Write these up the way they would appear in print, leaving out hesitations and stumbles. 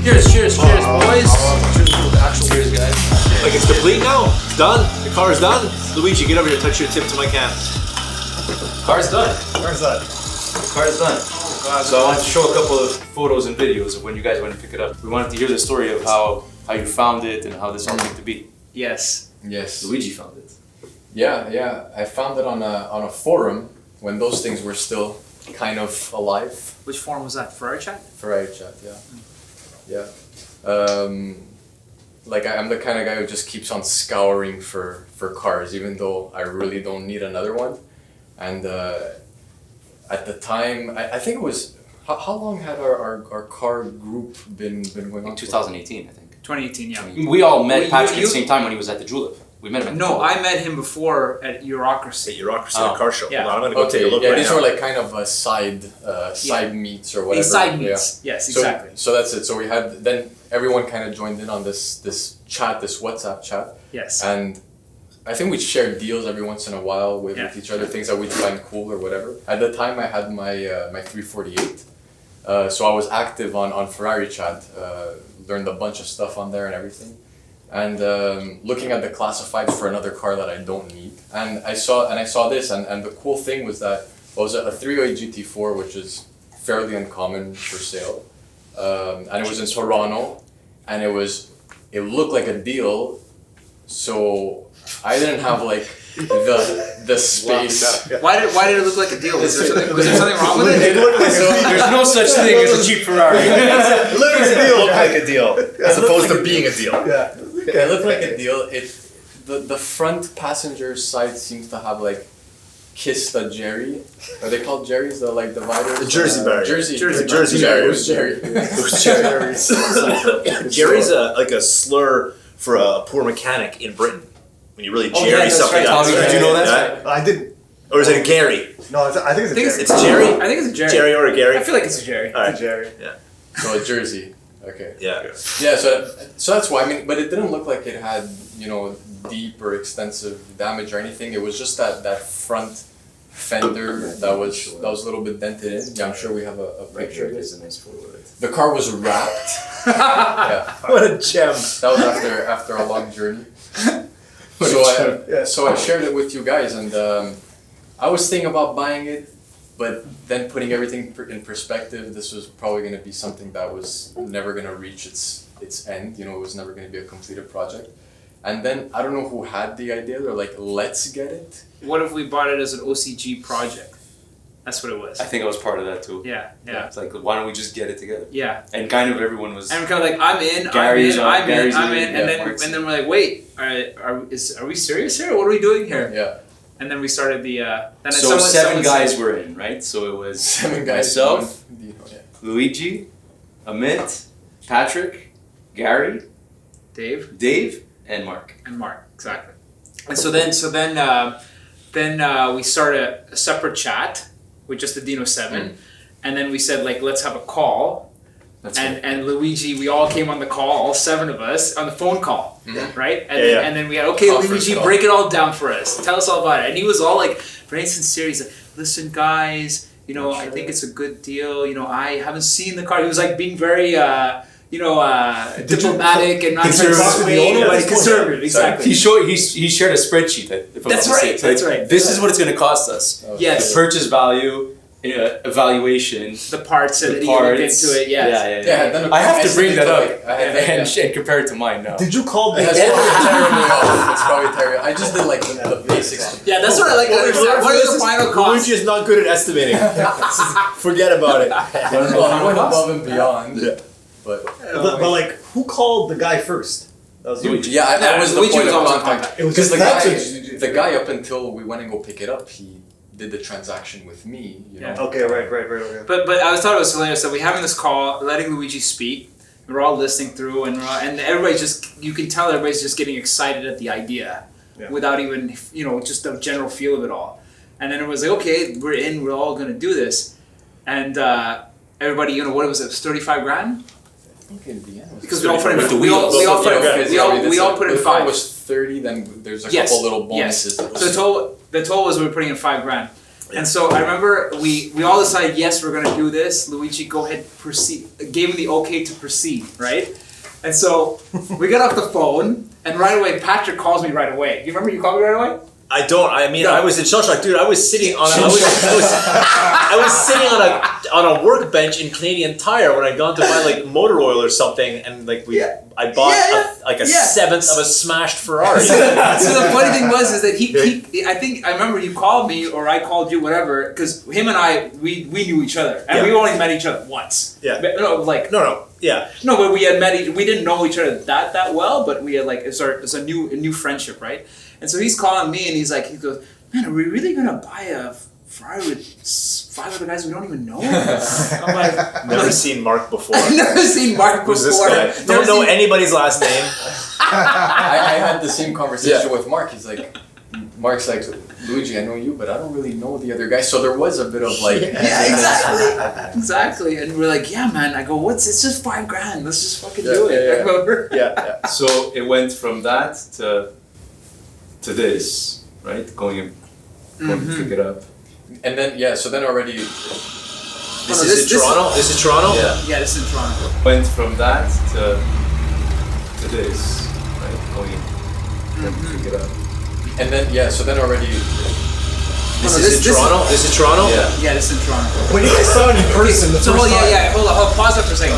Cheers, boys. Cheers, guys. Like it's complete now. It's done. The car is done. Luigi, get over here. Touch your tip to my can. Car's done. Where's that? Car's done. So I wanted to show a couple of photos and videos of when you guys went to pick it up. We wanted to hear the story of how you found it and how this all came to be. Yes. Luigi found it. Yeah. I found it on a forum when those things were still kind of alive. Which forum was that? Ferrari chat? Ferrari chat, yeah. Like I'm the kind of guy who just keeps on scouring for cars, even though I really don't need another one. And at the time, I think it was, how long had our car group been going on? 2018, I think. 2018, yeah. We all met Patrick at the same time when he was at the Julep. We met him at the Julep. I met him before at Eurocracy. The car show. Yeah. Hold on, I'm gonna go take a look. Yeah, right these now. were like kind of side meets or whatever. These side meets, yes, exactly. So that's it. So we had, then everyone kind of joined in on this chat, this WhatsApp chat. Yes. And I think we shared deals every once in a while with each other, things that we'd find cool or whatever. At the time I had my 348. So I was active on Ferrari chat, learned a bunch of stuff on there and everything. And looking at the classifieds for another car that I don't need. And I saw this, and the cool thing was that it was a 308 GT4, which is fairly uncommon for sale. And it was in Toronto, and it looked like a deal, so I didn't have like the space. Why did it look like a deal? Was there something wrong with it? There's no such thing as a cheap Ferrari. It looked like a deal, as opposed to being a deal. Yeah, it looked like a deal. The front passenger side seems to have like kissed a Jerry. Are they called Jerry's? The like dividers. The Jersey barrier. Jersey barrier. Who's Jerry? Who's Jerry? Jerry's like a slur for a poor mechanic in Britain. When you really Jerry that's something right, up. Tommy, did you know that? I didn't. Or is it a Gary? No, I think it's a It's Jerry? I think it's a Jerry. Jerry or a Gary? I feel like it's a Jerry. All right. It's a Jerry. Yeah. So a Jersey. Okay. Yeah. Yeah. So that's why. I mean, but it didn't look like it had deep or extensive damage or anything. It was just that front fender that was a little bit dented in. Yeah, I'm sure we have a picture of it. a nice photo of it. The car was wrapped. Yeah. What a gem. That was after a long journey. So I shared it with you guys, and I was thinking about buying it, but then putting everything in perspective, this was probably going to be something that was never going to reach its end. It was never going to be a completed project. And then I don't know who had the idea. They're like, let's get it. What if we bought it as an OCG project? That's what it was. I think I was part of that too. Yeah. It's like, why don't we just get it together? Yeah. And kind of everyone was. And we're kind of like, I'm in, Gary's I'm in, yeah, and then we're like, wait, are we serious here? What are we doing here? Yeah. And then we started the. Then So someone seven guys said, were in, right? So it was 7 guys. myself, Dino, yeah. Luigi, Amit, Patrick, Gary, Dave, and Mark. and Mark, exactly. And so then we started a separate chat with just the Dino 7, and then we said like, let's have a call. That's And Luigi, we all came on the call, all 7 of us, on the phone call, right? And then we had, okay, Conference Luigi, call. break it all down for us. Tell us all about it. And he was all like, very sincere. He's like, listen, guys, I think it's a good deal. I haven't seen the car. He was like being very, diplomatic and not conservative. Exactly. He shared a spreadsheet. If I'm That's not right, mistaken. that's right. This is what it's going to cost us. Yes. The purchase value, evaluation, The parts that the he looked parts. into it. Yes. Yeah, then I have to bring that up and and compare it to mine now. Did you call the That's probably terribly off. It's probably terrible. I just did like the basics. Yeah, that's what I like to understand. What is the final cost? Luigi is not good at estimating. Forget about it. I don't know. I went above and beyond. Yeah. But but like, who called the guy first? That was you. yeah, I was the Luigi point was of always in contact. contact. It was Because just the guy up until we went and go pick it up, he did the transaction with me. Yeah. Okay, right. Okay. But I thought it was hilarious that we're having this call, letting Luigi speak. We're all listening through, and everybody's you can tell everybody's just getting excited at the idea, without even just the general feel of it all. And then it was like, okay, we're in, we're all gonna do this, and everybody, what was it, $35,000? Because we all put in, With the we all put in The car 5. was 30. Then there's a couple little bonuses. Yes. So the total was we were putting in $5,000, And so I remember we all decided, yes, we're gonna do this. Luigi, go ahead, proceed. Gave him the okay to proceed, right? And so we got off the phone, and right away Patrick calls me right away. You remember you called me right away? I don't. I mean, No. I was in shell shock, dude. I was sitting on. I was sitting on a workbench in Canadian Tire when I'd gone to buy like motor oil or something, and like I bought a seventh of a smashed Ferrari. So the funny thing is that he I think I remember you called me or I called you, whatever, because him and I we knew each other and we only met each other once. Yeah. But, no, like Yeah. no, but we had met. We didn't know each other that well, but we had like it's a new friendship, right? And so he's calling me and he goes, man, are we really gonna buy a Ferrari with 5 other guys we don't even know? I'm like, Never seen Mark before. I've never seen Mark before. Who's this guy? Don't know anybody's last name. I had the same conversation with Mark. He's like, Mark's like, Luigi, I know you, but I don't really know the other guys. So there was a bit of like, exactly. And we're like, yeah, man. I go, it's just $5,000. Let's just fucking do it. Yeah. Remember? Yeah. So it went from that to this, right? Going to pick it up. and then so then already. This is in Toronto? This is Toronto? Yeah. Yeah, this is in Toronto. Went from that to this, right? Going to pick it up. And then so then already. This is in Toronto? This is Toronto? Yeah. Yeah, this is in Toronto. When you guys saw it in person, the So first time. hold on, pause it for a second.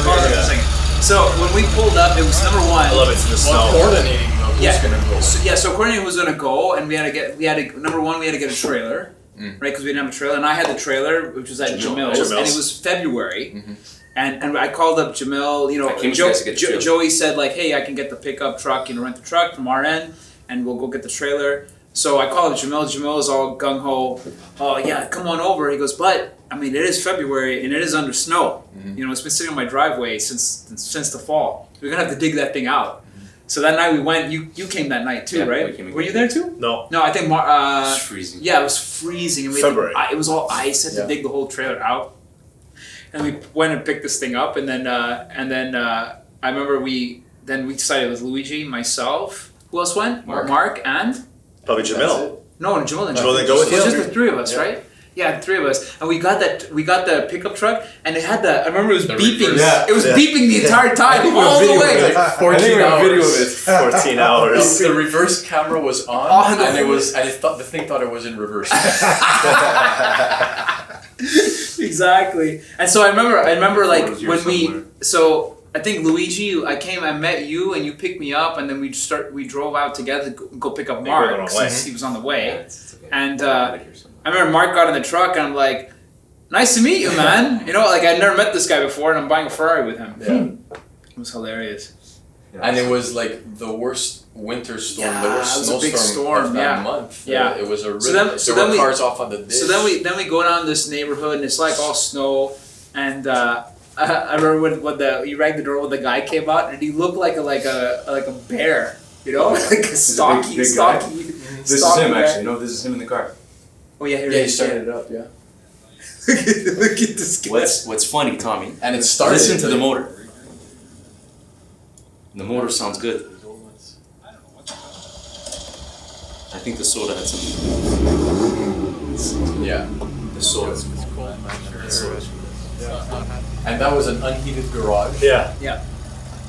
So when we pulled up, it was number one. I love it. It's in the snow. Coordinating of who's gonna go. So coordinating who's gonna go, and we had to number one, we had to get a trailer, right? Because we didn't have a trailer, and I had the trailer, which was at Jamil's, and it was February. And I called up Jamil, Joey said like, hey, I can get the pickup truck, rent the truck from our end, and we'll go get the trailer. So I called up Jamil. Jamil is all gung ho. Oh yeah, come on over. He goes, but I mean, it is February and it is under snow. It's been sitting on my driveway since the fall. We're gonna have to dig that thing out. So that night we went. You came that night too, right? Were you there too? No. No, I think It was freezing. Yeah, it was freezing. And February. It was all ice. Had to dig the whole trailer out. And we went and picked this thing up, and then I remember we decided it was Luigi, myself. Who else went? Mark and. Probably Jamil. No, Jamil didn't. Jamil didn't go with It was you? just the three of us, right? Yeah, the three of us, and we got the pickup truck, and it had I remember it was beeping. Yeah. It was beeping the entire time, all the way. I think we have a video of it. 14 hours. The reverse camera was on, and the thing thought it was in reverse. Exactly. And so I remember like Photos here when somewhere. so I think Luigi, I met you and you picked me up, and then we drove out together to go pick up Mark the wrong way. since he was on the way. It's okay. And I remember Mark got in the truck and I'm like, nice to meet you, man. Like I'd never met this guy before and I'm buying a Ferrari with him. Yeah. It was hilarious. And it was like the worst winter storm, the worst it was a big snowstorm storm, of that month. Yeah. It was a really, So then there were we- cars off on the ditch. So then we go down this neighborhood and it's like all snow, and I remember when you rang the door when the guy came out and he looked like a bear, like a stocky. This is him actually. No, this is him in the car. Oh yeah, here he it is. started it up, yeah. Look at this guy. What's funny, Tommy? And it started. Listen to the motor. The motor sounds good. I think the soda had something. Yeah. The soda. And that was an unheated garage. Yeah. Yeah.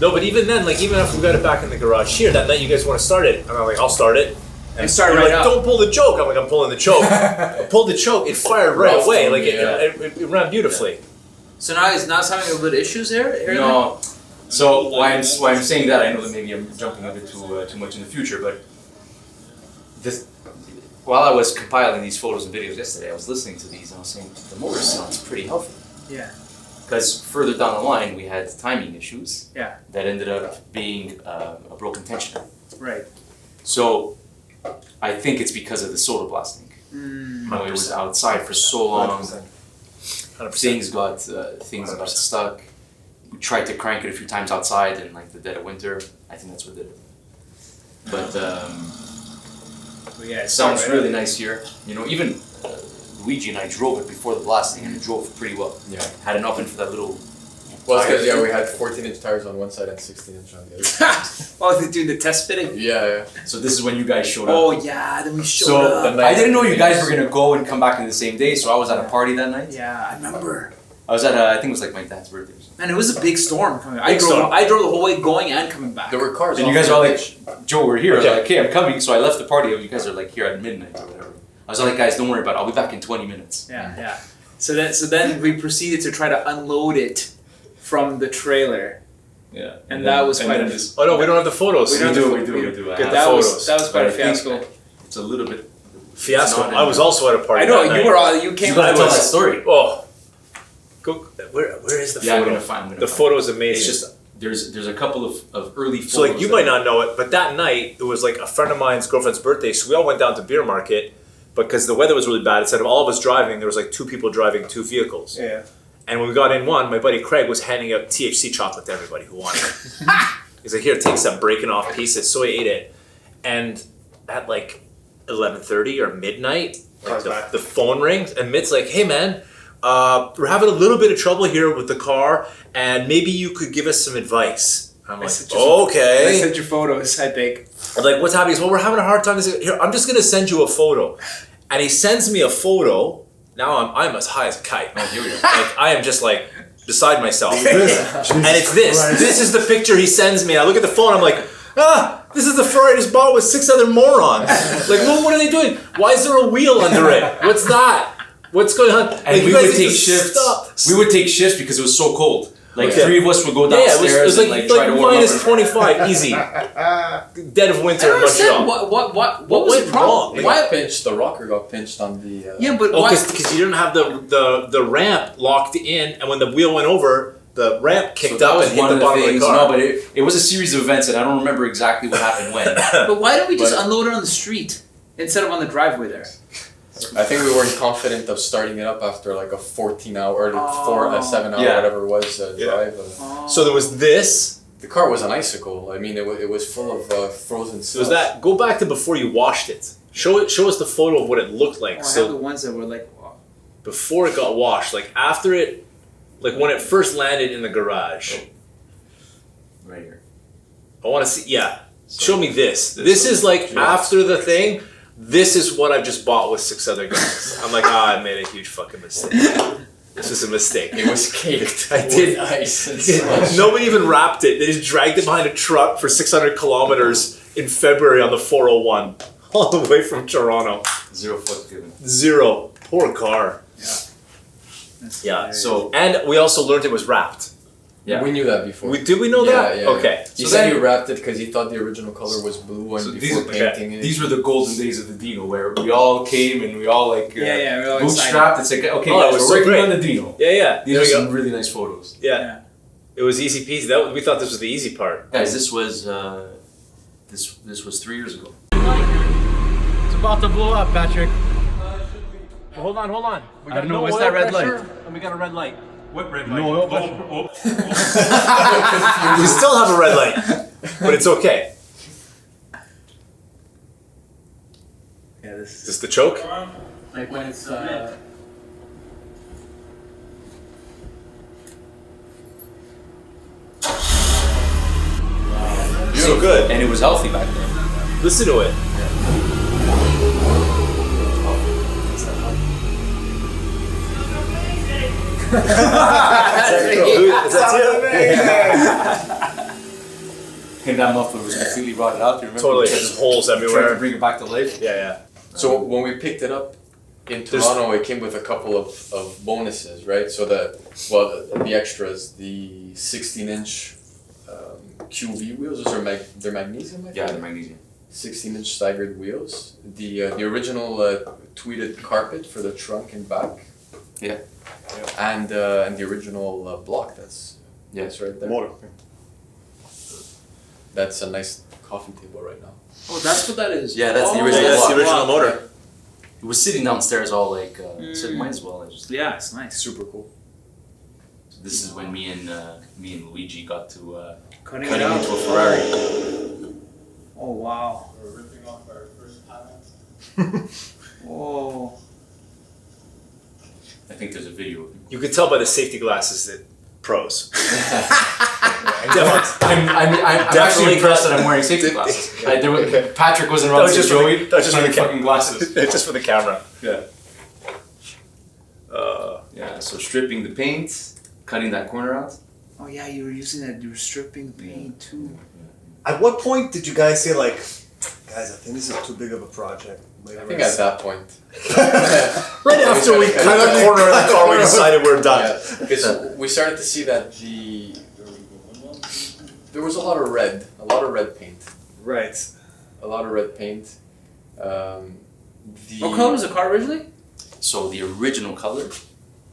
No, but even then, like, even if we got it back in the garage here, that night you guys want to start it, and I'm like, I'll start it. And start you're right like, up. don't pull the choke. I'm like, I'm pulling the choke. I pulled the choke. It fired right Rough away. on Like me, it ran beautifully. So now it's having a little bit of issues here. No. So why I'm saying that, I know that maybe I'm jumping a bit too much in the future, but while I was compiling these photos and videos yesterday, I was listening to these and I was saying the motor sounds pretty healthy. Yeah. Because further down the line we had timing issues. Yeah. That ended up being a broken tensioner. Right. So I think it's because of the soda blasting. It was outside for so long. 100%. Things got stuck. We tried to crank it a few times outside in like the dead of winter. I think that's what did it. But Yeah. it sounds really nice here. Even Luigi and I drove it before the blasting and it drove pretty well. Yeah. Had an up in for that little Well, it's because we had 14-inch tires on one side and 16-inch on the other. Oh, they're doing the test fitting. Yeah. So this is when you guys showed up. Oh yeah, then we showed So up. I didn't know you guys were gonna go and come back in the same day. So I was at a party that night. Yeah, I remember. I was at I think it was like my dad's birthday. And it was a big storm coming. I storm. drove the whole way going and coming back. There were cars. And you guys are all like, Joe, we're here. I was Okay. like, okay, I'm coming. So I left the party. You guys are like here at midnight or whatever. I was like, guys, don't worry about it. I'll be back in 20 minutes. Yeah. So then we proceeded to try to unload it from the trailer. Yeah. And that was quite a Oh no, we don't have the photos. We do. I Get have that photos. That was quite But a I think fiasco. It's a little bit Fiasco. It's not I was also at a party. I know that you night. were all you came. You gotta tell that story. Oh, go. Where is the Yeah, I'm photo? gonna find. The photo is amazing. It's just there's a couple of early photos. So like you might not know it, but that night it was like a friend of mine's girlfriend's birthday, so we all went down to Beer Market because the weather was really bad. Instead of all of us driving, there was like 2 people driving 2 vehicles. Yeah. And when we got in one, my buddy Craig was handing out THC chocolate to everybody who wanted it. He's like, "Here, take some," breaking off pieces. So he ate it, and at like 11:30 or midnight, like the phone rings, and Mitt's like, "Hey man, we're having a little bit of trouble here with the car, and maybe you could give us some advice." I'm like, "Okay." I sent your photos. I think. I'm like, "What's happening?" He's, "Well, we're having a hard time." Here, I'm just gonna send you a photo, and he sends me a photo. Now I'm as high as a kite. Oh, here we go. Like I am just like beside myself, and it's this. This is the picture he sends me. I look at the phone. I'm like, this is the Ferrari I just bought with 6 other morons. Like, what are they doing? Why is there a wheel under it? What's that? What's going on? And like, we you guys would need take to shifts. stop. We would take shifts because it was so cold. Like Okay. 3 of us would go Yeah, downstairs it was and like try to warm minus up. 25, easy. Dead of I winter don't in understand Montreal. what What was went the problem? They Why? got pinched. The rocker got pinched on the. Yeah, but Oh, why? because you didn't have the ramp locked in, and when the wheel went over, the ramp kicked that up was and hit one the of the bottom things. of the car. No, but it was a series of events, and I don't remember exactly what happened when. But why don't we just But- unload it on the street instead of on the driveway there? I think we weren't confident of starting it up after like a 14-hour or Oh. 7-hour Yeah. whatever it was drive. So there was this. The car was an icicle. I mean, it was full of frozen So was stuff. that. Go back to before you washed it. Show us the photo of what it looked like. I have So the ones that were like, wow. before it got washed, like after it, like when it first landed in the garage. Right here. I want to see. Yeah, show me this. this This one. is like Yeah. after the thing. This is what I just bought with 6 other guys. I'm like, I made a huge fucking mistake. This is a mistake. It was caked. I did. with ice and slush. Nobody even wrapped it. They just dragged it behind a truck for 600 kilometers in February on the 401, all the way from Toronto. 0 fuck given. 0. Poor car. That's Yeah. hilarious. So, and we also learned it was wrapped. Yeah. We knew that before. Did we know that? Yeah. Okay. He So said then- he wrapped it because he thought the original color was blue, and So before painting it. These were the golden days of the Dino, where we all came and we all like we're all bootstrapped. It's like, okay, Oh, it guys, was we're so working great. on the Dino. Yeah, yeah. These There are we some go. really nice photos. Yeah. Yeah. It was easy peasy. We thought this was the easy part. Guys, this was 3 years ago. It's about to blow up, Patrick. Hold on. We I don't know, what's that red light? And we got a red light. What red light? No, We still have a red light, but it's okay. Yeah, this Is this the choke? like when it's So good. And it was healthy back then. Listen to it. Is that And that muffler was completely rotted out. Do you remember? Totally. We tried There's to- holes tried to everywhere. bring it back to life. Yeah. So when we picked it up in Toronto, it came with a couple of bonuses, right? So the extras, the 16-inch QV wheels, those are they're magnesium, I think? Yeah, the magnesium. 16-inch staggered wheels. The original tweeted carpet for the trunk and back. Yeah. And the original block. That's right there. Motor. That's a nice coffee table right now. oh, that's what that is. Yeah, that's the Oh, original That's block. the original motor. It was sitting downstairs all like, said might as well. I just, Yeah, it's nice. Super cool. this is when me and Luigi got to Cutting cut it him out. into a Ferrari. Oh wow. We're ripping off our first highlights. Oh. I think there's a video of him. You could tell by the safety glasses that Pros. I'm actually impressed that I'm wearing safety glasses. Patrick wasn't wrong. Just Joey. that was just for the fucking glasses. just for the camera. Yeah. Yeah. So stripping the paint, cutting that corner out. Oh yeah, you were using that. You were stripping the paint too. At what point did you guys say like, guys, I think this is too big of a project? I think at that point. Right after we cut the corner of the car, we decided we're done. Because we started to see that there was a lot of red paint. Right. A lot of red paint. What color was the car originally? So the original color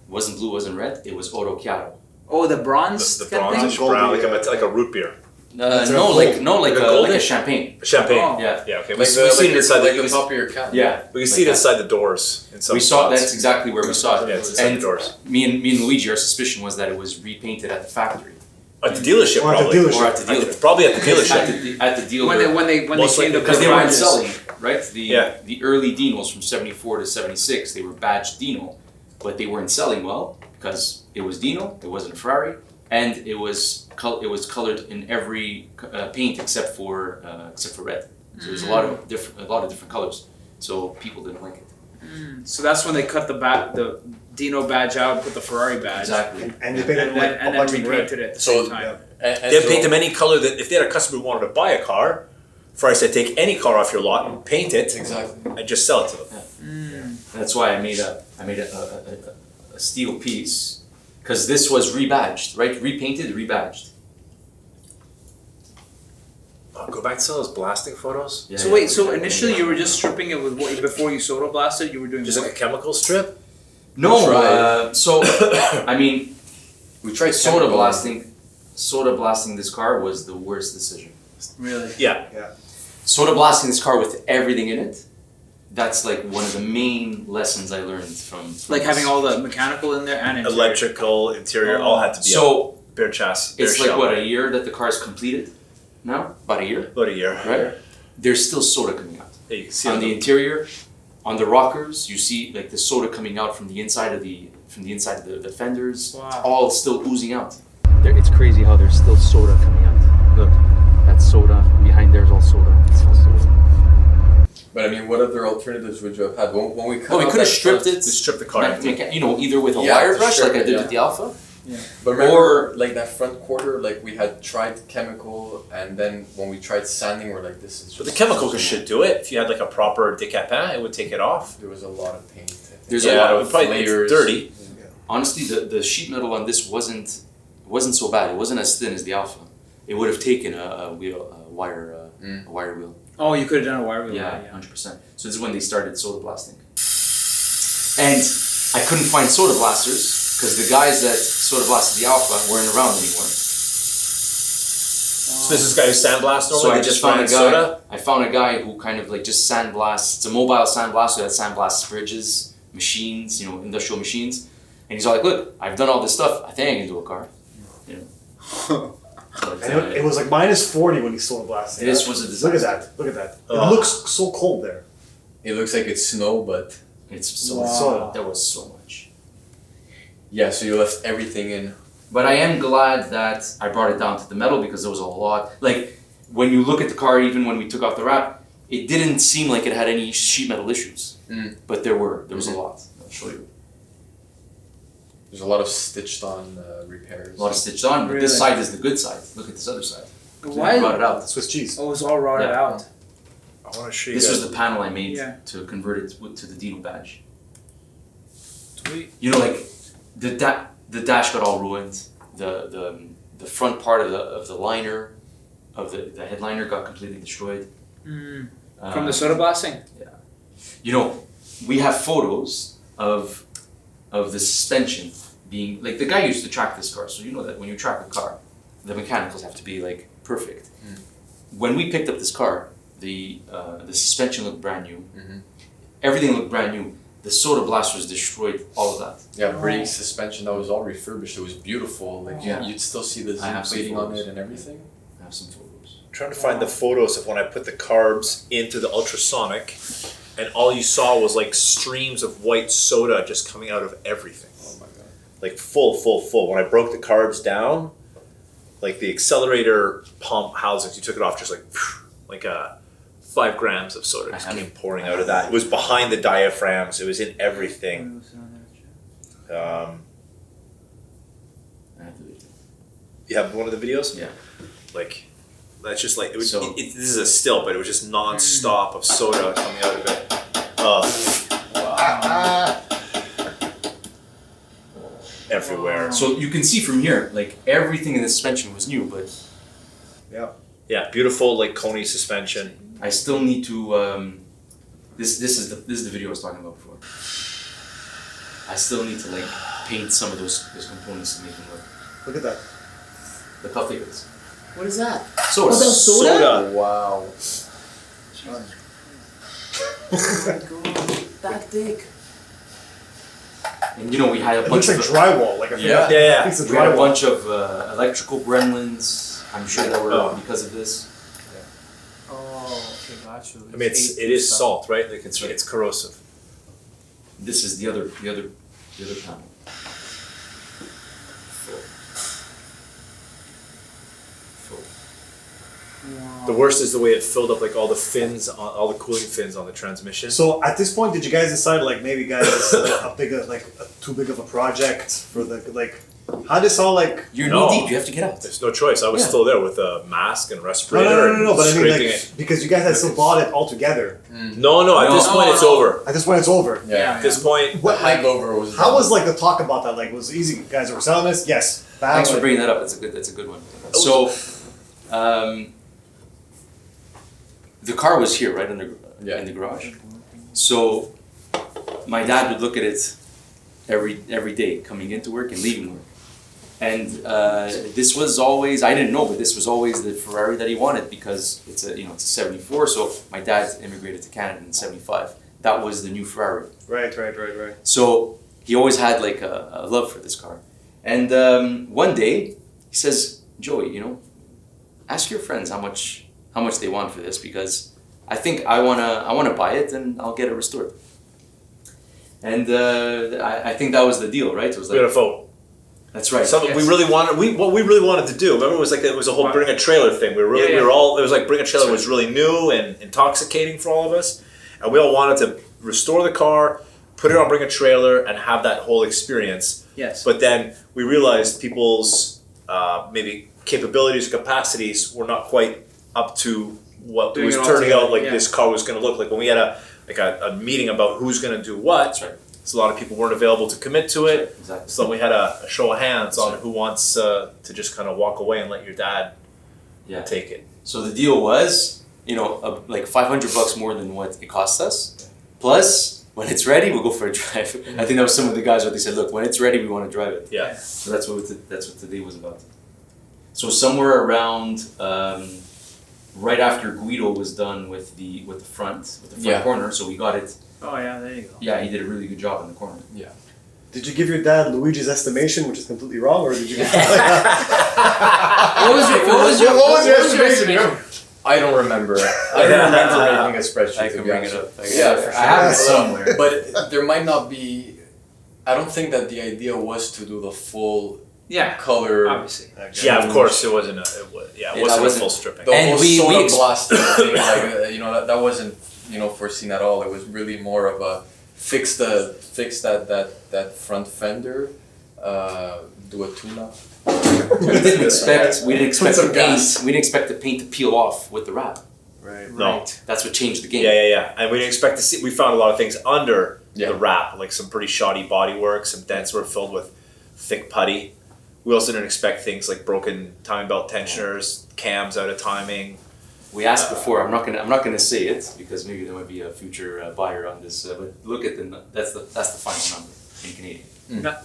wasn't blue, wasn't red. It was Oro Chiaro. Oh, the bronze. The kind of bronze thing? brown, like a root beer. Like a champagne. Champagne. Oh. Yeah. Yeah. Okay. Like We see it inside the top of your can. Yeah. We can see it inside the doors. In some We saw spots. that's exactly where we saw it. Yeah, it's inside the doors. Me and Luigi, our suspicion was that it was repainted at the factory. At the dealership, Or at the probably. dealership. Or at the dealer. Probably at the dealership. At the dealer. When they Most came to likely, Because they weren't badges. selling, right? Yeah. The early Dinos from 74 to 76, they were badged Dino, but they weren't selling well because it was Dino, it wasn't a Ferrari, and it was colored in every paint except for red. So there's a lot of different colors. So people didn't like it. So that's when they cut the Dino badge out and put the Ferrari badge. Exactly. And they painted like And a then bunch of red. repainted it at the So, same time. And They'd paint them any color that if they had a customer who wanted to buy a car, Ferrari said take any car off your lot and paint it Exactly. and just sell it to them. That's why I made a steel piece because this was rebadged, right? Repainted, rebadged. Go back to some of those blasting photos. Yeah, So yeah. wait, so initially you were just stripping it with what before you soda blasted, you were doing Just like what? a chemical strip. No, tried. so I mean, we tried soda chemical. blasting this car was the worst decision. Really? Yeah. Soda blasting this car with everything in it. That's like one of the main lessons I learned from Like this. having all the mechanical in there and interior. Electrical, interior, all had to be So bare chassis. Bare it's like shell. what, a year that the car is completed now? About a year, About a year. right? There's still soda coming out. Yeah, you can see On on the interior, on the rockers, you see like the soda coming out from the inside of the the fenders. Wow. It's all still oozing out. It's crazy how there's still soda coming out. Look, that's soda. Behind there's all soda. It's all soda. But I mean, what other alternatives would you have had? When we cut Well, we out could have that stripped front- it. We stripped the car. Either with a Yeah, wire to brush strip like I it, did yeah. with the Alpha. But remember, Or- like that front quarter, like we had tried chemical, and then when we tried sanding, we're like, this is. But the just- chemical should do it. If you had like a proper decapin, it would take it off. There was a lot of paint. I think. There's yeah, a lot it of would probably layers. It's dirty. Honestly, the sheet metal on this wasn't so bad. It wasn't as thin as the Alpha. It would have taken a wire wheel. Oh, you could have done a wire wheel. Yeah, 100%. So this is when they started soda blasting. And I couldn't find soda blasters because the guys that soda blasted the Alpha weren't around anymore. So this is the guy who sandblasts normally. So I they just found a ran guy. soda. I found a guy who kind of like just sandblasts. It's a mobile sandblaster that sandblasts bridges, machines, industrial machines. And he's all like, "Look, I've done all this stuff. I think I can do a car." But, And it was like -40 when he soda blasted. This was a Look disaster. at that. Look at that. It Oh. looks so cold there. It looks like it's snow, but It's so Wow. There was so much. yeah. So you left everything in. But I am glad that I brought it down to the metal because there was a lot. Like when you look at the car, even when we took off the wrap, it didn't seem like it had any sheet metal issues. Mm. But there were. There was a lot. I'll show you. There's a lot of stitched on repairs. A lot of stitched on. But this Really? side is the good side. Look at this other side. Why? I brought it out. Swiss cheese. Oh, it was all rotted Yeah. out. I want to show you This guys. was the panel I made Yeah. to convert it to the Dino badge. Sweet. Like the dash got all ruined. The front part of the liner, of the headliner got completely destroyed. From the soda blasting? We have photos of the suspension being like the guy used to track this car, so you know that when you track a car, the mechanicals have to be like perfect. When we picked up this car, the suspension looked brand new. Everything looked brand new. The soda blasters destroyed all of that. Yeah, brakes, suspension, that was all refurbished. It was beautiful. Like Yeah. you'd still see the I have some plating on photos. it and everything. I have some photos. I'm trying to find the photos of when I put the carbs into the ultrasonic, and all you saw was like streams of white soda just coming out of everything. Oh my god. like full. When I broke the carbs down, like the accelerator pump housings, you took it off just like 5 grams of soda just came pouring out of that. It was behind the diaphragms. It was in everything. You have one of the videos? Yeah. Like, that's just like, it was, So- this is a still, but it was just non-stop of soda coming out of it. Everywhere. So you can see from here, like everything in the suspension was new, but Yeah, beautiful like Coney suspension. I still need to. This is the video I was talking about before. I still need to like paint some of those components to make them look. Look at that. Look how thick it is. What is that? Soda. Oh, that was soda? Wow. That thick. And you know we had a It bunch looks of like drywall. Like I think Yeah. I think it's a we had a drywall. bunch of electrical gremlins. I'm sure that were because of this. Oh, okay, got you. I mean, it is salt, right? Like it's corrosive. This is the other panel. Full. The worst is the way it filled up like all the fins, all the cooling fins on the transmission. So at this point, did you guys decide like maybe guys this is too big of a project for the like? How this all like? You're No. knee deep. You have to get out. There's no choice. I was Yeah. still there with a mask and No, respirator. no. But I mean scraping like because you guys had still bought it all together. No. At this No. point, it's over. At this point, it's over. Yeah. At this point, The What, like, hangover was. how was like the talk about that? Like, was it easy? Guys were selling this? Yes. Bad, Thanks for like- bringing that up. That's a good one. So, the car was here, right, in the garage. So, my dad would look at it every day, coming into work and leaving work. And this was always, I didn't know, but this was always the Ferrari that he wanted because it's a 74. So my dad immigrated to Canada in 75. That was the new Ferrari. Right. So he always had like a love for this car. And one day he says, Joey, ask your friends how much they want for this because I think I wanna buy it and I'll get it restored. And I think that was the deal, right? It was we had a like, vote. that's right. Something we really wanted. What we really wanted to do. Remember, it was a whole bring a trailer thing. We were all. It was like bring a trailer was really new and intoxicating for all of us, and we all wanted to restore the car, put it on bring a trailer, and have that whole experience. Yes. But then we realized people's maybe capabilities, capacities were not quite up to what Doing was it all turning out together, like yeah. this car was going to look like. When we had a meeting about who's going to do what. That's right. So a lot of people weren't available to commit to it. Exactly. So we had a show of hands on who wants to just kind of walk away and let your dad Yeah. take it. So the deal was, like $500 more than what it cost us. Plus, when it's ready, we'll go for a drive. I think that was some of the guys what they said. Look, when it's ready, we want to drive it. Yeah. So that's what the day was about. So somewhere around right after Guido was done with the front Yeah. corner, so we got it. Oh yeah, there you go. Yeah, he did a really good job in the corner. Yeah. Did you give your dad Luigi's estimation, which is completely wrong, or did you? What was your estimation? I don't remember. I don't remember making a spreadsheet. I to can be bring honest. it up. Yeah, for I have it sure. somewhere. But there might not be. I don't think that the idea was to do the full Yeah, color. obviously. Yeah, of course it wasn't. It that wasn't a wasn't- full stripping. The And whole we soda ex- blasting thing, like that wasn't foreseen at all. It was really more of a fix that front fender, do a tune-up. we didn't expect Put the some paint. gas. We didn't expect the paint to peel off with the wrap. Right. No. That's what changed the game. Yeah. And we didn't expect to see. We found a lot of things under Yeah. the wrap, like some pretty shoddy bodywork. Some dents were filled with thick putty. We also didn't expect things like broken timing belt tensioners, cams out of timing. We asked before. I'm not gonna say it because maybe there might be a future buyer on this. But look at that's the final number in Canadian.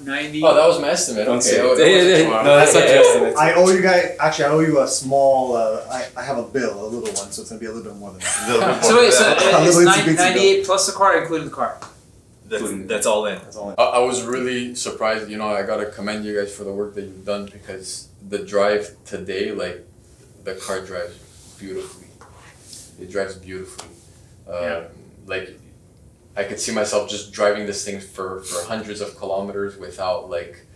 90. Oh, that was my estimate. Don't Okay. say it. that wasn't too No, that's not your estimate. I owe you guys. Actually, I owe you a small. I have a bill, a little one, so it's gonna be a little bit more than that. So wait, so A it's little itsy bitsy 98 plus the car, including the car. That's all in. That's all. I was really surprised. I gotta commend you guys for the work that you've done because the drive today, like, the car drives beautifully. It drives beautifully. Like, I could see myself just driving this thing for hundreds of kilometers without like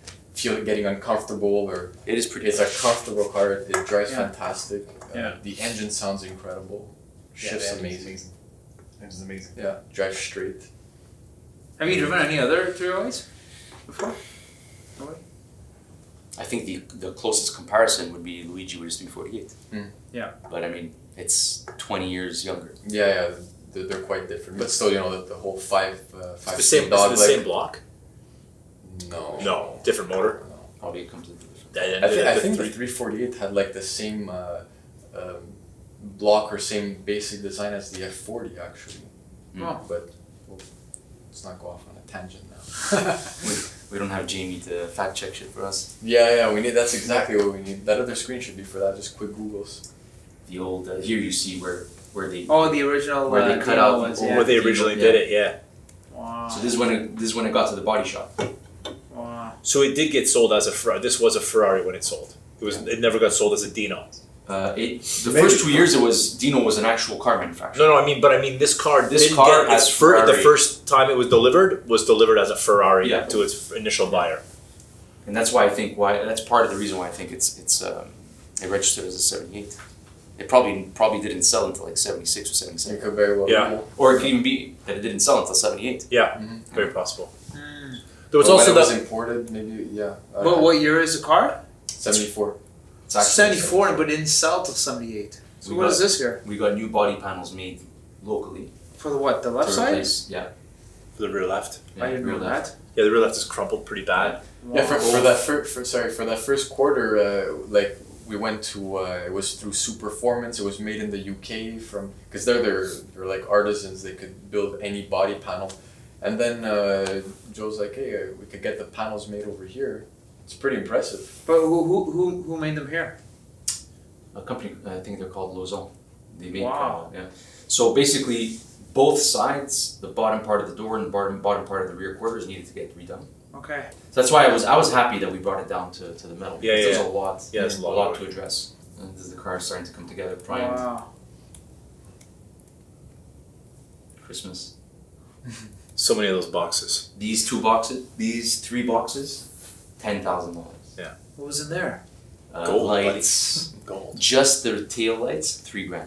getting uncomfortable or It is pretty. it's a comfortable car. It drives Yeah. fantastic. Yeah. The engine sounds incredible. Shifts the amazing. Engine's amazing. Yeah, drives straight. Have you driven any other 308s before? I think the closest comparison would be Luigi with his 348. Yeah. But I mean, it's 20 years younger. Yeah, they're quite different. But still, you know, the whole five The same, dog is it the same block? No. No, different motor. Probably completely different. I think the 348 had like the same block or same basic design as the F40 actually. Oh. But let's not go off on a tangent now. We don't have Jamie to fact check shit for us. Yeah, we need. That's exactly what we need. That other screen should be for that. Just quick Googles. The old here you see where they Oh, the original. Where they cut Dino out the ones, old- yeah. Where they originally Yeah. did it, yeah. Wow. So this is when it got to the body shop. Wow. So it did get sold as a Ferrari. This was a Ferrari when it sold. It never got sold as a Dino. The first 2 years Dino was an actual car manufacturer. No, I mean this car. This didn't car get has the Ferrari. first time it was delivered as a Ferrari Yeah. to its initial buyer. And that's why I think that's part of the reason why I think it registered as a 78. It probably didn't sell until like 76 or You 77. could very well. Yeah. be. Or it could even be that it didn't sell until 78. Yeah, very possible. There was But also when it was that. imported, maybe But what year is the car? 74. It's actually 74, but it didn't sell till 78. So We what got- is this here? We got new body panels made locally. For the what? The left to side? replace, yeah. For the rear left. Yeah, I didn't know rear that. left. Yeah, the rear left is crumpled pretty bad. Yeah, for that first quarter, like we went to it was through Superformance. It was made in the UK because they're like artisans. They could build any body panel, and then Joe's like, hey, we could get the panels made over here. It's pretty impressive. But who made them here? A company, I think they're called Lozon. They make, Wow. yeah. So basically, both sides, the bottom part of the door and the bottom part of the rear quarters needed to get redone. Okay. So that's why I was happy that we brought it down to the metal. Yeah, because there's yeah. a lot. Yeah, there's a lot to address. And this is the car starting to come together. Primed. Wow. Christmas. So many of those boxes. These these 3 boxes, $10,000. What was in there? Gold lights. Gold. Just the tail lights, $3,000.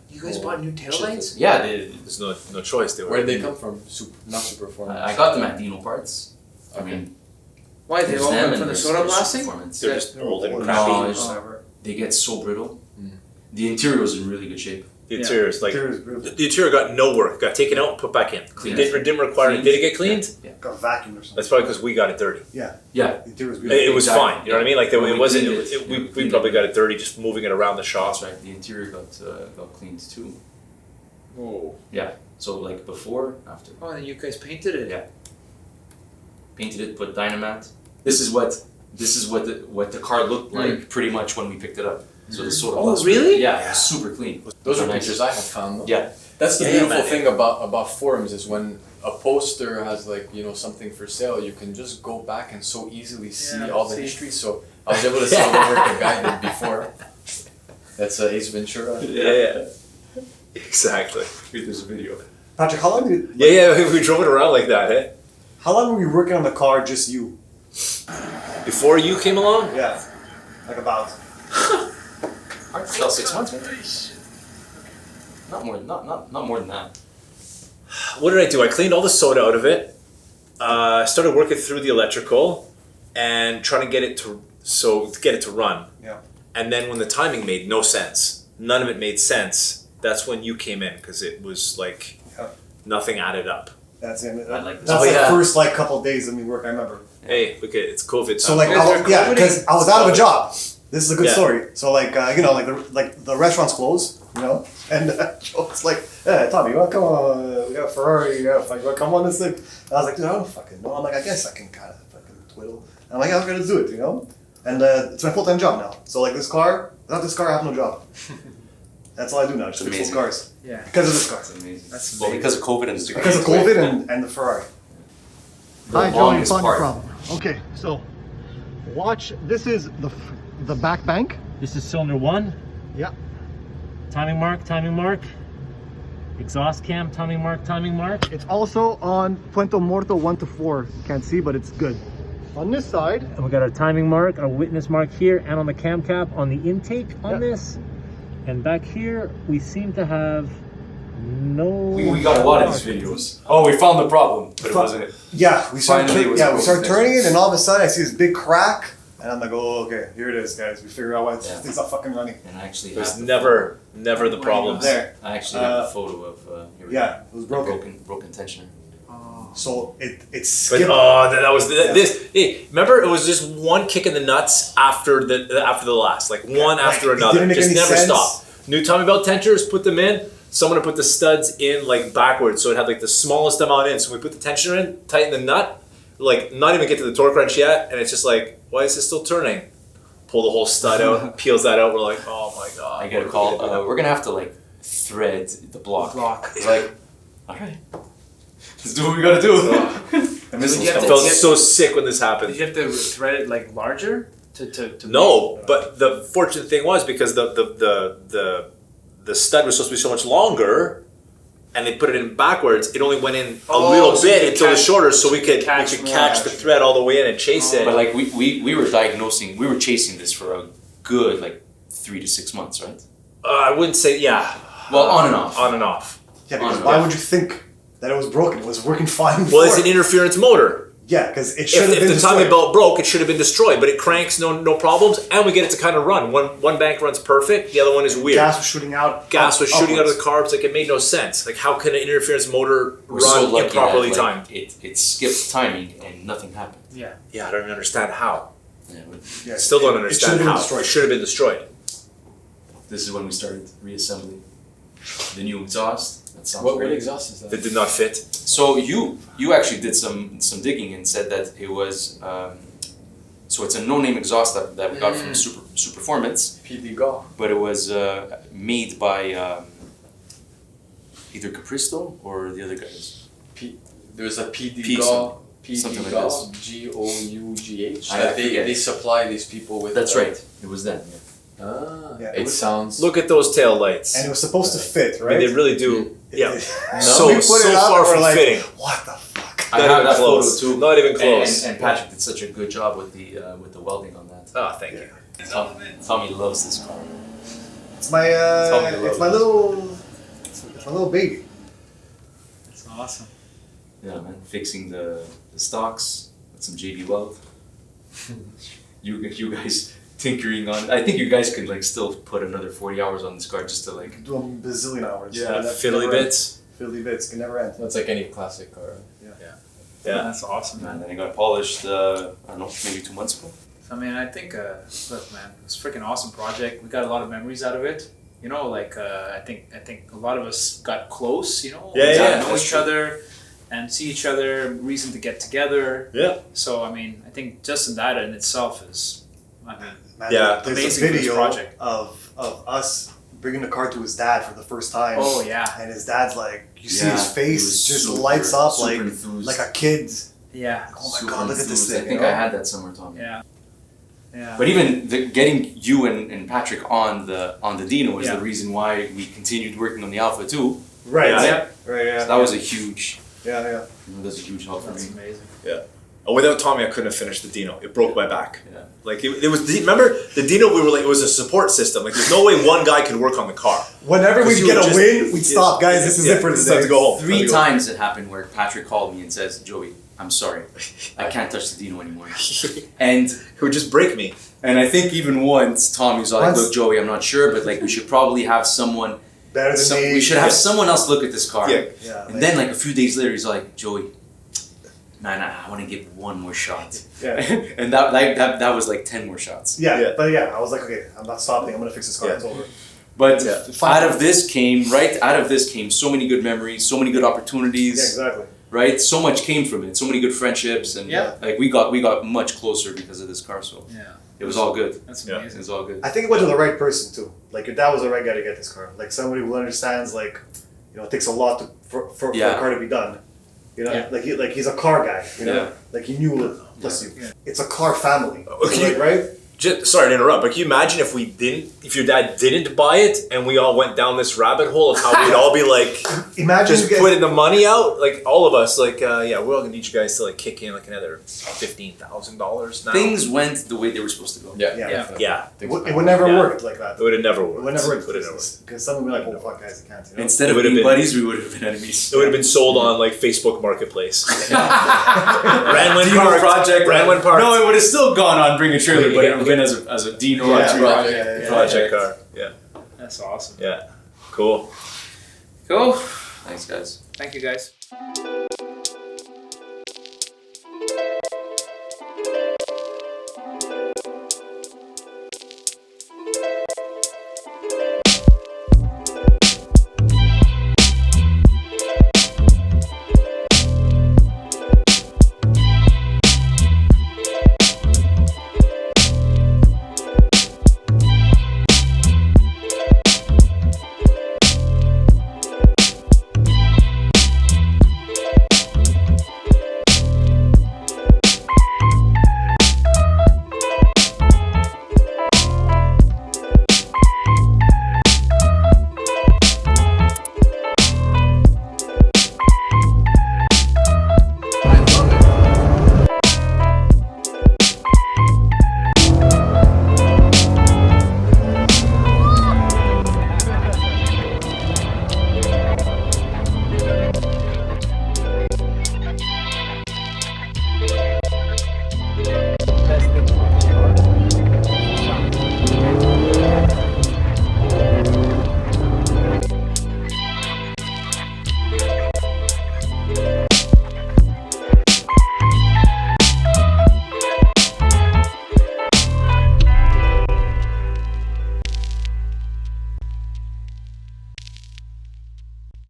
You guys bought new taillights? Yeah, There's no choice. They were. Where did they come from? Not Superformance. I got them at Dino Parts. I mean, Why? They there's all them come and from the there's- soda there's blasting? Performance. They're just old and No, crappy. it's- Whatever. They get so brittle. Mm. The interior was in really good shape. The interior is like Interior's beautiful. the interior got no work. Got taken out, and put back in. Cleaned. Didn't require. Cleaned. Did it get cleaned? Yeah. Got a vacuum or something. That's probably because we got it dirty. Yeah. The interior's beautiful. It was Exactly. fine. You know what I mean? Like When it we wasn't. cleaned it, We cleaned probably it. got it dirty just moving it around the shop. That's right. The interior got cleaned too. Whoa. Yeah. So like before, after. Oh, and you guys painted it? Yeah. Painted it, put Dynamat. This is what the car looked like pretty much when we picked it up. So the soda Oh, blast- really? Yeah, it was super clean. Those are Nice. pictures I have found. Though. Yeah. That's the Yeah, beautiful man. thing about forums is when a poster has like something for sale, you can just go back and so easily see Yeah, all the see. history. So I was able to see all the work the guy did before. That's Ace Ventura. Yeah. Exactly. There's a video. Patrick, how long did Yeah, we drove it around like that, eh? how long were you working on the car? Just you? Before you came along. Yeah, like about. Hard to tell, 6 months, maybe. Not more than that. What did I do? I cleaned all the soda out of it. Started working through the electrical, and trying to get it to run. Yeah. And then when the timing made no sense, none of it made sense. That's when you came in because it was like Yeah. nothing added up. That's it. I like this. That's Oh, like yeah. the first like couple of days of me work. I remember. Hey, look at it's COVID. So like, Is there yeah, COVID? because I was out of a job. This is a good Yeah. story. So like, like the restaurants closed, and Joe's like, "Hey, Tommy, you wanna come on? We got a Ferrari. You wanna come on this thing?" And I was like, "Dude, I don't fucking know." I'm like, "I guess I can kind of fucking twiddle." And I'm like, "Yeah, I'm gonna do it," And it's my full-time job now. So like this car, without this car, I have no job. That's all I do now, just fix Amazing. those cars. Yeah. Because of this car. That's amazing. That's Well, amazing. because of COVID and Because of COVID and the Ferrari. the Hi, Joey, longest found your part. problem. Okay, so watch. This is the back bank. This is cylinder 1. Yeah. Timing mark. Exhaust cam, timing mark. It's also on Puente Morto 1 to 4. You can't see, but it's good. on this side. And we got our timing mark, our witness mark here, and on the cam cap on the intake on this. And back here, we seem to have no. We got a lot of these videos. Oh, we found the problem, but it wasn't it. Yeah, we started. Finally, it was We started broken. turning it, and all of a sudden I see this big crack, and I'm like, "Oh, okay, here it is, guys. We figure out why this thing's not fucking running." And I actually There's have the never the problems. There. I actually have the photo of here we Yeah, go. it was The broken. broken tensioner. So it But skipped. that was this. Hey, remember it was just one kick in the nuts after the last, like one after it another. didn't make Just any never sense. stopped. New timing belt tensioners, put them in. Someone put the studs in like backwards, so it had like the smallest amount in. So we put the tensioner in, tighten the nut, like not even get to the torque wrench yet, and it's just like, why is this still turning? Pull the whole stud out, peels that out. We're like, oh my god. I get a call. We're gonna have to like thread the block. It's like, all right, let's do what we gotta do. And this So you have I to- felt so sick when this happened. Did you have to thread it like larger to No, but the fortunate thing was because the stud was supposed to be so much longer, and they put it in backwards. It only went in a little so you bit could until it was catch- shorter, so we could catch more catch the thread all the way in and chase it. But like we were diagnosing, we were chasing this for a good like 3 to 6 months, right? I wouldn't say Well, on and off. on and off. Yeah, because on, why yeah. would you think that it was broken? It was working fine. Well, it's before. an interference motor. Yeah, because it should have If been the timing destroyed. belt broke, it should have been destroyed. But it cranks, no problems, and we get it to kind of run. One bank runs perfect, the other one is weird. Gas was shooting out. Gas was shooting out of upwards. the carbs. Like it made no sense. Like how can an interference motor We're so run lucky improperly that, like, timed? it skipped timing and nothing happened. Yeah. Yeah, I don't even understand how. Yeah, but Yeah, Still don't it understand should have been how. destroyed. It should have been destroyed. this is when we started reassembling the new exhaust. That sounds What great. exhaust is that? That did not fit. So you actually did some digging and said that it was so it's a no-name exhaust that we got from Superformance, PD Gar. but it was made by either Capristo or the other guys. There's a PD P Gar. something PD like Gar. this. GOUGH. I That forget. they supply these people with. That's right. It was them. Yeah. Ah, Yeah, it sounds. Look at those tail lights. And it was supposed to fit, I right? mean, they really do. Yeah. So we put so it up, far we're from like, fitting. what the fuck? I Not have even that close. photo too. Not even close. And Patrick did such a good job with the welding on that. Oh, thank you. Tommy loves this car. It's my Tell me it's about my it. little baby. That's awesome. Yeah, man. Fixing the stocks with some JB Weld. you guys tinkering on. I think you guys could like still put another 40 hours on this car just to like. Do a bazillion hours. Yeah, That Fiddly never bits. ends. Fiddly bits can never end. That's like any classic car. Yeah. That's awesome, Man, man. then it got polished. I don't know, maybe 2 months ago. I mean, I think, look, man, it was a freaking awesome project. We got a lot of memories out of it. You know, like I think a lot of us got close. You know, Yeah, we got yeah, to know that's each true. other and see each other. Reason to get together. Yeah. So I mean, I think just in that in itself is, I mean, Man, Yeah. there's Amazing a for this video project. of us bringing the car to his dad for the first time. oh yeah, And his dad's like, you see Yeah, his he face was just super- lights up super like enthused. like a kid. yeah, Oh my Super god, look at this enthused. thing. I think you know? I had that somewhere, Tommy. yeah, yeah. But even getting you and Patrick on the Dino is Yeah. the reason why we continued working on the Alpha too. Right. Yeah. Yeah. Right. Yeah. So that was a huge, Yeah. Yeah. that's a huge help for That's me. amazing. Oh, without Tommy, I couldn't have finished the Dino. It broke my back. Yeah. Like it was. Remember the Dino? We were like, it was a support system. Like there's no way one guy could work on the car. Whenever we Because you get would a just- win, we'd stop, guys. This is Yeah, it for it's today. time to go home. 3 times it happened where Patrick called me and says, Joey, I'm sorry. I can't touch the Dino anymore. And Who would just break me. I think even once Tommy's like, Once- look, Joey, I'm not sure, but like we should probably have someone. Better than me. We should have someone else look at this car. Yeah. Yeah. And then like a few days later, he's like, Joey, nah, I want to give one more shot. Yeah. And that was like 10 more shots. Yeah. Yeah. But yeah, I was like, okay, I'm not stopping. I'm gonna fix this car. Yeah. It's over. But Yeah. out of this came so many good memories, so many good Yeah. opportunities, Exactly. right? So much came from it, so many good friendships, and Yeah. like we got much closer because of this car. So Yeah, it was all good. that's Yeah. It amazing. was all good. I think it went to the right person too. Like your dad was the right guy to get this car. Like somebody who understands. Like, you know, it takes a lot for Yeah. a car to be done. You know, Yeah. like he's a car guy. You know, Yeah. like he knew. Bless you. Yeah. It's a car family. Okay. Like, right? sorry to interrupt, but can you imagine if your dad didn't buy it, and we all went down this rabbit hole of how we'd all be like, Imagine just you putting the money out, like all of us, like yeah, we're all gonna need you guys to like kick in like another $15,000 now. Things went the way they were supposed to go. Yeah. Yeah. It would never work like that. It would have never It worked. would never work Would have never worked. because someone would be like, "Oh fuck, guys, I can't." You know? Instead It of would've being been- buddies, we would have been enemies. It would have been sold on like Facebook Marketplace. Ranwin Dino Park. project. Ranwin Park. No, it would have still gone on Bring a Trailer, but it would have been as a Dino Project car. Yeah. That's awesome. Yeah. Cool. Cool. Thanks, guys. Thank you guys.